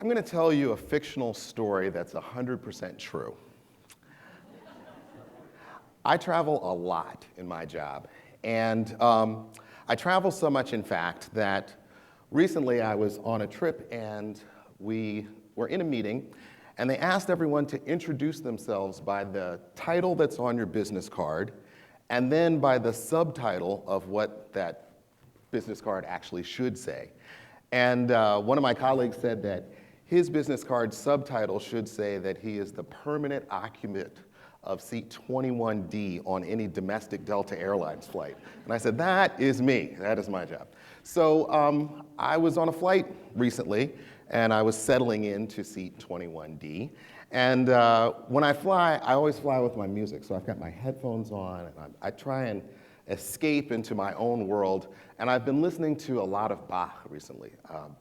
I'm going to tell you a fictional story that's 100% true. I travel a lot in my job, and I travel so much, in fact, that recently I was on a trip and we were in a meeting, and they asked everyone to introduce themselves by the title that's on your business card, and then by the subtitle of what that business card actually should say. And one of my colleagues said that his business card subtitle should say that he is the permanent occupant of seat 21D on any domestic Delta Airlines flight. And I said, that is me, that is my job. So I was on a flight recently, and I was settling into seat 21D. And when I fly, I always fly with my music. So I've got my headphones on, and I try and escape into my own world. And I've been listening to a lot of Bach recently,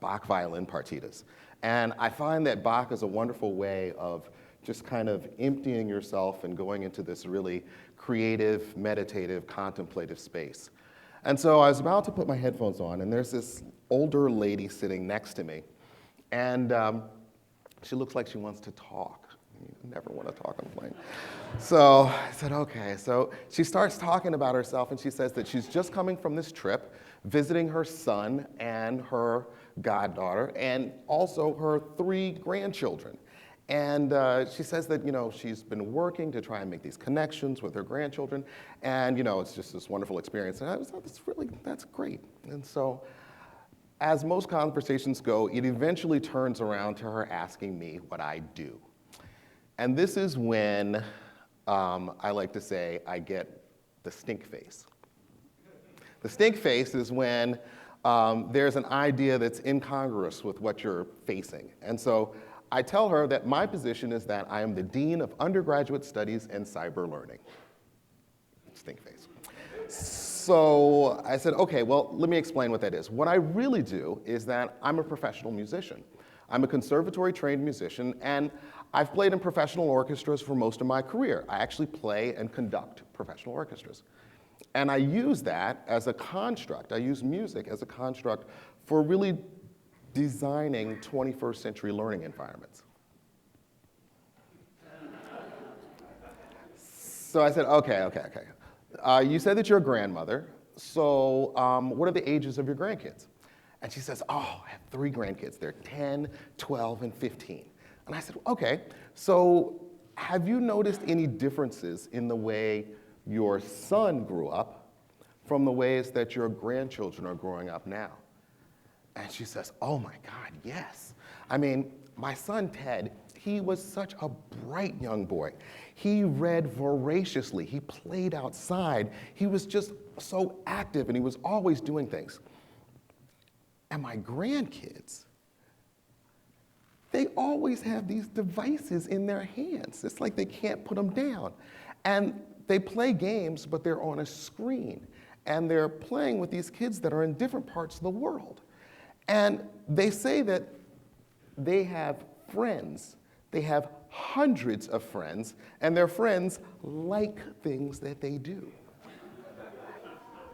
Bach violin partitas. And I find that Bach is a wonderful way of just kind of emptying yourself and going into this really creative, meditative, contemplative space. And so I was about to put my headphones on, and there's this older lady sitting next to me. And she looks like she wants to talk. You never want to talk on a plane. So I said, okay. So she starts talking about herself, and she says that she's just coming from this trip, visiting her son and her goddaughter, and also her 3 grandchildren. And she says that, she's been working to try and make these connections with her grandchildren, and, it's just this wonderful experience. And I was like, that's great. And so, as most conversations go, it eventually turns around to her asking me what I do. And this is when I like to say I get the stink face. The stink face is when there's an idea that's incongruous with what you're facing. And so I tell her that my position is that I am the Dean of Undergraduate Studies in CyberLearning. Stink face. So I said, okay, well, let me explain what that is. What I really do is that I'm a professional musician. I'm a conservatory trained musician, and I've played in professional orchestras for most of my career. I actually play and conduct professional orchestras. And I use that as a construct. I use music as a construct for really designing 21st century learning environments. So I said, okay. You said that you're a grandmother, so what are the ages of your grandkids? And she says, I have 3 grandkids. They're 10, 12, and 15. And I said, okay, so have you noticed any differences in the way your son grew up from the ways that your grandchildren are growing up now? And she says, oh my God, yes. I mean, my son Ted, he was such a bright young boy. He read voraciously, he played outside, he was just so active, and he was always doing things. And my grandkids, they always have these devices in their hands. It's like they can't put them down. And they play games, but they're on a screen. And they're playing with these kids that are in different parts of the world. And they say that they have friends. They have hundreds of friends, and their friends like things that they do.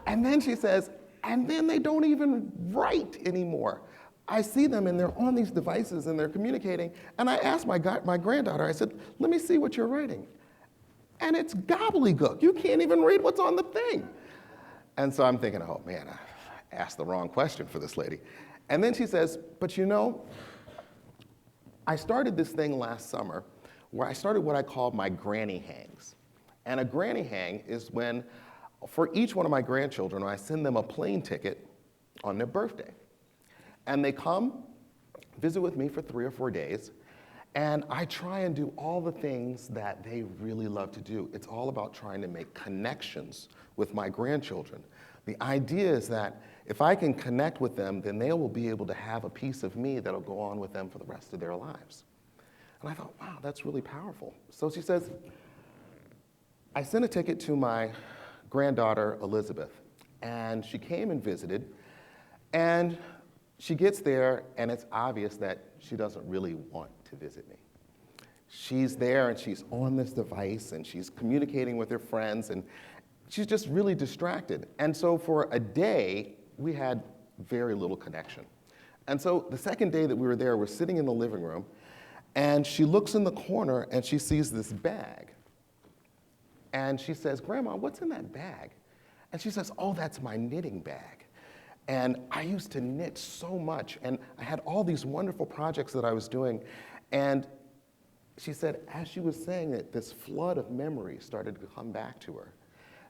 And then she says, and then they don't even write anymore. I see them, and they're on these devices, and they're communicating. And I asked my granddaughter, I said, let me see what you're writing. And it's gobbledygook. You can't even read what's on the thing. And so I'm thinking, oh man, I asked the wrong question for this lady. And then she says, but I started this thing last summer where I started what I call my granny hangs. And a granny hang is when, for each one of my grandchildren, I send them a plane ticket on their birthday. And they come, visit with me for 3 or 4 days, and I try and do all the things that they really love to do. It's all about trying to make connections with my grandchildren. The idea is that if I can connect with them, then they will be able to have a piece of me that'll go on with them for the rest of their lives. And I thought, wow, that's really powerful. So she says, I sent a ticket to my granddaughter, Elizabeth, and she came and visited, and she gets there, and it's obvious that she doesn't really want to visit me. She's there, and she's on this device, and she's communicating with her friends, and she's just really distracted. And so for a day, we had very little connection. And so the second day that we were there, we're sitting in the living room, and she looks in the corner and she sees this bag. And she says, "Grandma, what's in that bag?" And she says, "Oh, that's my knitting bag. And I used to knit so much, and I had all these wonderful projects that I was doing." And she said, as she was saying it, this flood of memories started to come back to her.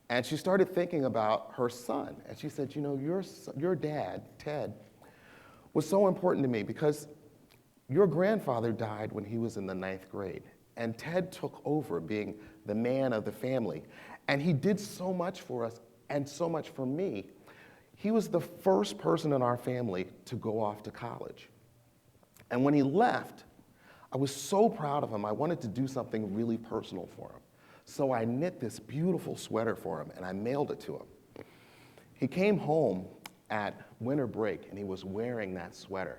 And she started thinking about her son. And she said, "You know, your dad, Ted, was so important to me because your grandfather died when he was in the 9th grade. And Ted took over being the man of the family. And he did so much for us and so much for me. He was the first person in our family to go off to college. And when he left, I was so proud of him. I wanted to do something really personal for him. So I knit this beautiful sweater for him, and I mailed it to him. He came home at winter break, and he was wearing that sweater.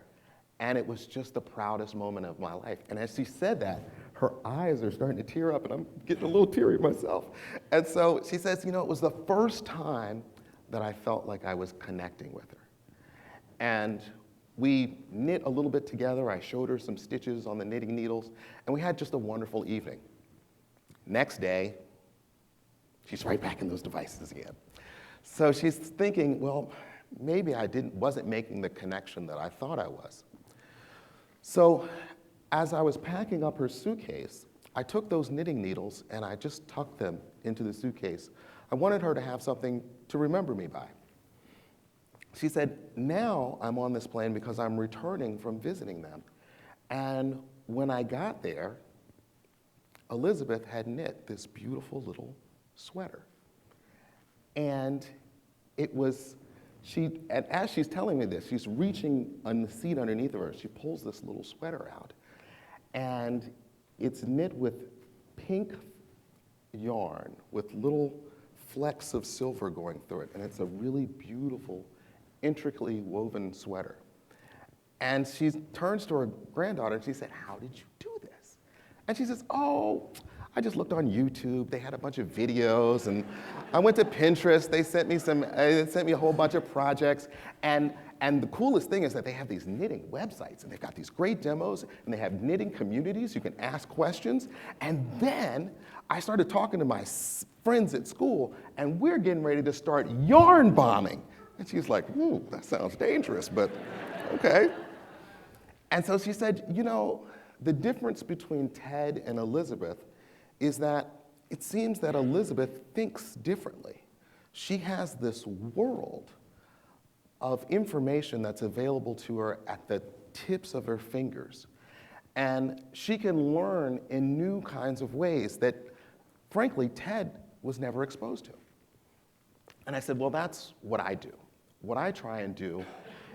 And it was just the proudest moment of my life." And as she said that, her eyes are starting to tear up, and I'm getting a little teary myself. And so she says, "You know, it was the first time that I felt like I was connecting with her." And we knit a little bit together. I showed her some stitches on the knitting needles, and we had just a wonderful evening. Next day, she's right back in those devices again. So she's thinking, well, maybe I wasn't making the connection that I thought I was. So as I was packing up her suitcase, I took those knitting needles and I just tucked them into the suitcase. I wanted her to have something to remember me by. She said, "Now I'm on this plane because I'm returning from visiting them. And when I got there, Elizabeth had knit this beautiful little sweater. And it was, and as she's telling me this, she's reaching on the seat underneath of her. She pulls this little sweater out. And it's knit with pink yarn with little flecks of silver going through it. And it's a really beautiful, intricately woven sweater. And she turns to her granddaughter and she said, "How did you do this?" And she says, "Oh, I just looked on YouTube. They had a bunch of videos, and I went to Pinterest. They sent me a whole bunch of projects. And the coolest thing is that they have these knitting websites, and they've got these great demos, and they have knitting communities. You can ask questions. And then I started talking to my friends at school, and we're getting ready to start yarn bombing." And she's like, "Ooh, that sounds dangerous, but okay." And so she said, "You know, the difference between Ted and Elizabeth is that it seems that Elizabeth thinks differently. She has this world of information that's available to her at the tips of her fingers. And she can learn in new kinds of ways that, frankly, Ted was never exposed to." And I said, "Well, that's what I do. What I try and do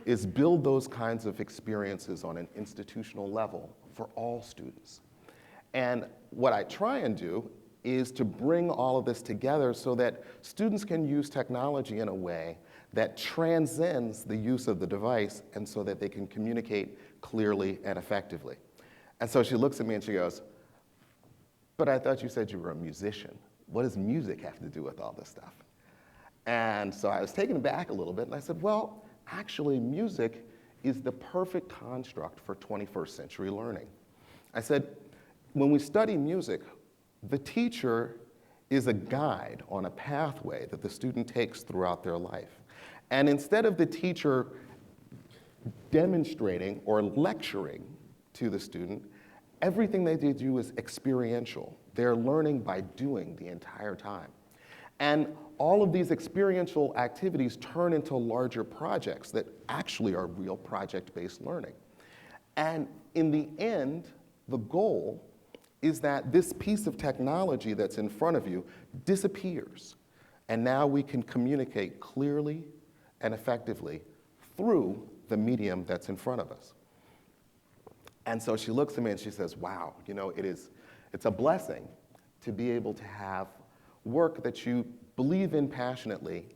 is build those kinds of experiences on an institutional level for all students. And what I try and do is to bring all of this together so that students can use technology in a way that transcends the use of the device and so that they can communicate clearly and effectively." And so she looks at me and she goes, "But I thought you said you were a musician. What does music have to do with all this stuff?" And so I was taken aback a little bit, and I said, "Well, actually, music is the perfect construct for 21st century learning." I said, when we study music, the teacher is a guide on a pathway that the student takes throughout their life. And instead of the teacher demonstrating or lecturing to the student, everything they do is experiential. They're learning by doing the entire time. And all of these experiential activities turn into larger projects that actually are real project-based learning. And in the end, the goal is that this piece of technology that's in front of you disappears. And now we can communicate clearly and effectively through the medium that's in front of us. And so she looks at me and she says, "Wow, you know, it's a blessing to be able to have work that you believe in passionately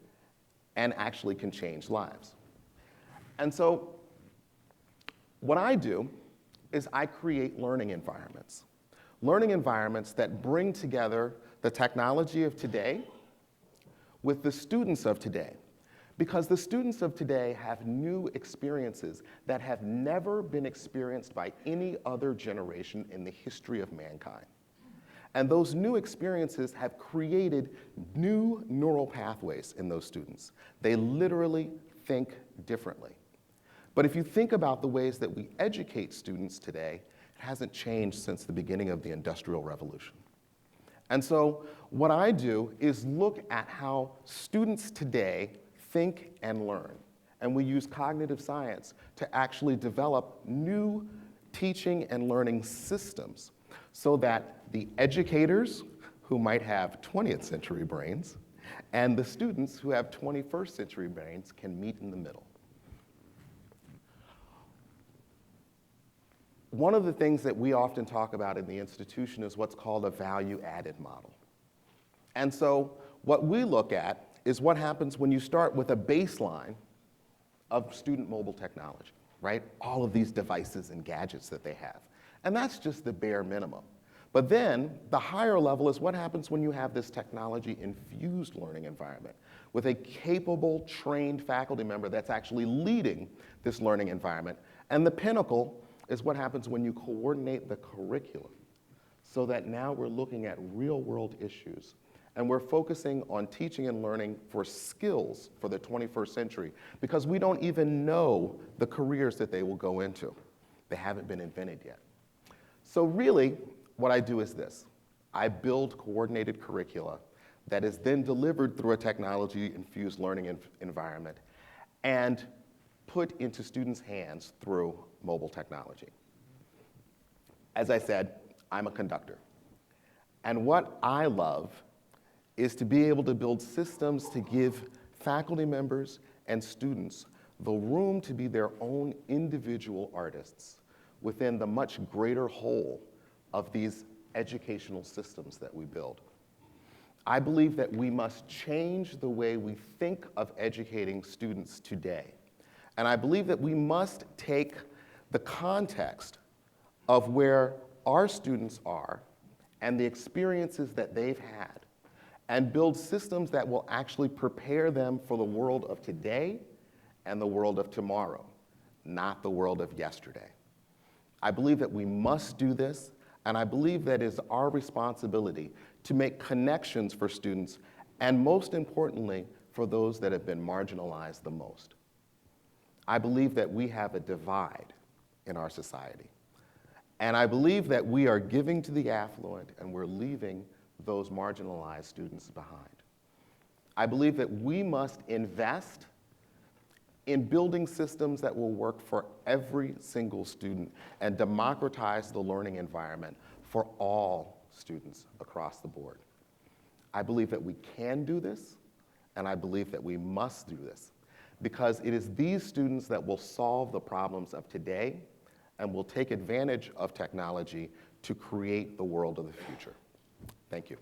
and actually can change lives." And so what I do is I create learning environments that bring together the technology of today with the students of today. Because the students of today have new experiences that have never been experienced by any other generation in the history of mankind. And those new experiences have created new neural pathways in those students. They literally think differently. But if you think about the ways that we educate students today, it hasn't changed since the beginning of the Industrial Revolution. And so what I do is look at how students today think and learn. And we use cognitive science to actually develop new teaching and learning systems so that the educators who might have 20th century brains and the students who have 21st century brains can meet in the middle. One of the things that we often talk about in the institution is what's called a value-added model. And so what we look at is what happens when you start with a baseline of student mobile technology, right? All of these devices and gadgets that they have. And that's just the bare minimum. But then the higher level is what happens when you have this technology-infused learning environment with a capable, trained faculty member that's actually leading this learning environment. And the pinnacle is what happens when you coordinate the curriculum so that now we're looking at real-world issues. And we're focusing on teaching and learning for skills for the 21st century because we don't even know the careers that they will go into. They haven't been invented yet. So really, what I do is this. I build coordinated curricula that is then delivered through a technology-infused learning environment and put into students' hands through mobile technology. As I said, I'm a conductor. And what I love is to be able to build systems to give faculty members and students the room to be their own individual artists within the much greater whole of these educational systems that we build. I believe that we must change the way we think of educating students today. And I believe that we must take the context of where our students are and the experiences that they've had and build systems that will actually prepare them for the world of today and the world of tomorrow, not the world of yesterday. I believe that we must do this, and I believe that it is our responsibility to make connections for students, and most importantly, for those that have been marginalized the most. I believe that we have a divide in our society. And I believe that we are giving to the affluent and we're leaving those marginalized students behind. I believe that we must invest in building systems that will work for every single student and democratize the learning environment for all students across the board. I believe that we can do this, and I believe that we must do this, because it is these students that will solve the problems of today and will take advantage of technology to create the world of the future. Thank you.